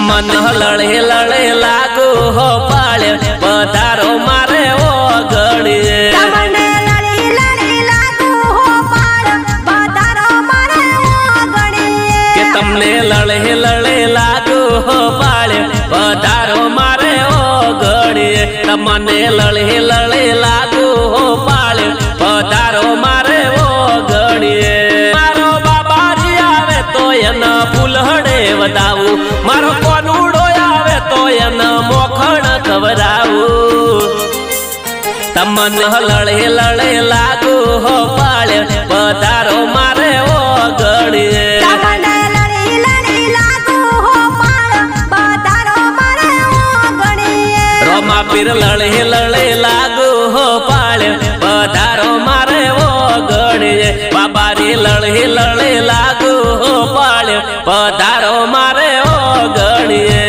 તમન લળે લળે લાગુ હો પાળે પધારો મારે ઓ ગણીએ તમને લળી લળી લાગુ હો પાળ પધારો મારે ઓ ગણીએ કે તમને લળે લળે લાગુ હો પાળે પધારો મારે ઓ ગણીએ તમને લળે લળે લાગુ હો પાળે પધારો મારે ઓ ગણીએ મારો બાબાજી આવે તો એના ફૂલહડે વધાવું મારો કોનુડો આવે તો એના મોખણ ખવડાવું તમન લળે લળે લાગુ હો પાળે પધારો મારે ઓ ગણીએ તમને લળી લળી લાગુ હો પાળ પધારો મારે ઓ ગણીએ રોમા પીર લળે લળે લાગુ હો પાળે પધારો મારે ઓ ગણીએ બાબારી લળે લળે લાગુ હો પાળે પધારો મારે ઓ ગણીએ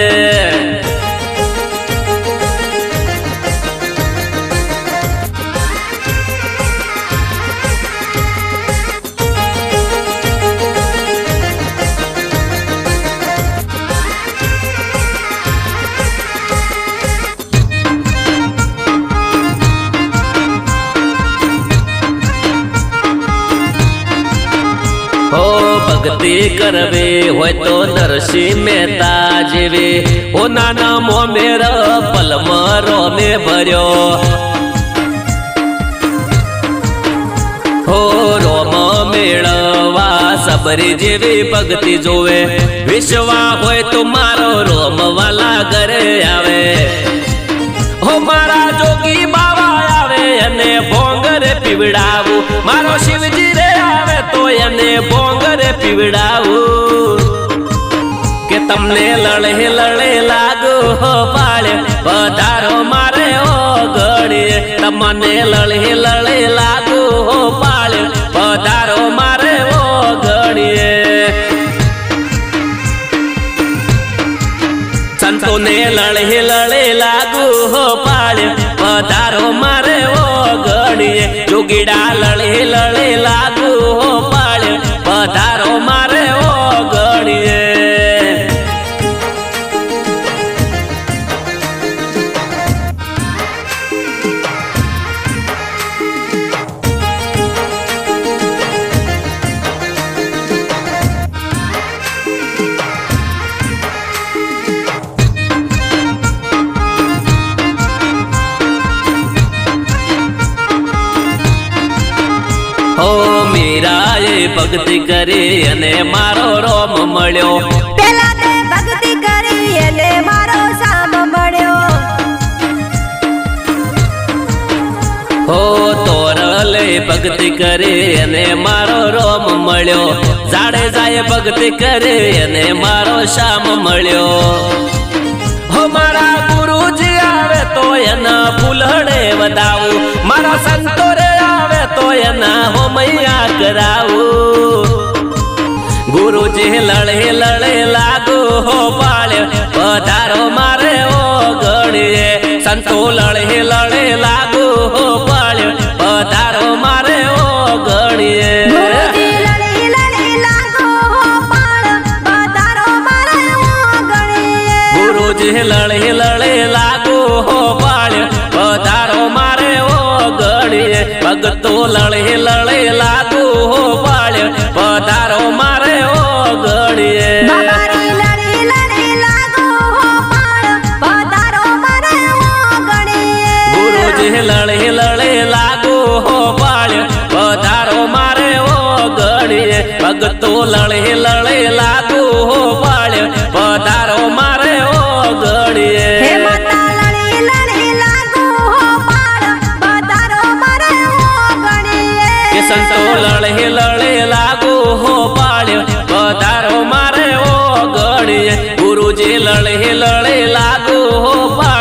हो भक्ति करवे होय तो नरसिंह मेहता जेवे हो नाना मोमेर पलमरो में भर्यो हो रोम मेळवा सबरी जेवी भक्ति जोवे विश्वा होय तो मारो रोम वाला घरे आवे हो मारा जोगी बाबा आवे अने भोंगरे पीवड़ावू मारो शिवजी रे आवे तो एने भोंगरे पीवड़ावू के तमने लड़े लड़े लागू हो पाळे पधारो मारे ओ गणिए तमने लड़े लड़े लागू हो पाळे पधारो मारे ओ गणिए संतो ने लड़े लड़े लागू हो पाळे पधारो मारे ओ गणिए जोगीड़ा लड़े लड़े लागू हो पाळे पधारो मारे ओ गणिए हो मीराए भक्ति करी अने मारो रोम मळ्यो પેલા તે ભક્તિ કરી એને મારો સામ મળ્યો हो तोरले भक्ति करे अने मारो रोम मळ्यो जाड़े जाए भक्ति करे अने मारो श्याम मळ्यो हो मारा गुरुजी आवे तो एना फूलहड़े वधावू मारा संतो रे आवे तो एना हो मैया करावू गुरुजी लड़े लड़े लागू हो पाळे पधारो मारे ओ गणिए संतो लड़े लड़े लागू हो पाळे पधारो मारे ओ गणिए ગુરુજી લળી લળી લાગુ હો પાળ પધારો મારે ઓ ગણીએ गुरुजी लड़े लड़े लागू हो पाळे पधारो मारे ओ गणिए भगतो लड़े लड़े लागू हो पाळे पधारो मारे ओ गणिए બાબારી લળી લળી લાગુ હો પાળ પધારો મારે ઓ ગણીએ गुरुजी लड़े लड़े लागू हो पाळे पधारो मारे ओ गणिए भगतो लड़े लड़े लागू हो पाळे पधारो मारे ओ गणिए હે માતા લળી લળી લાગુ હો પાળ પધારો મારે ઓ ગણીએ के संतो लड़े लड़े लागू हो पाळे पधारो मारे ओ गणिए गुरुजी लड़े लड़े लागू हो पाळे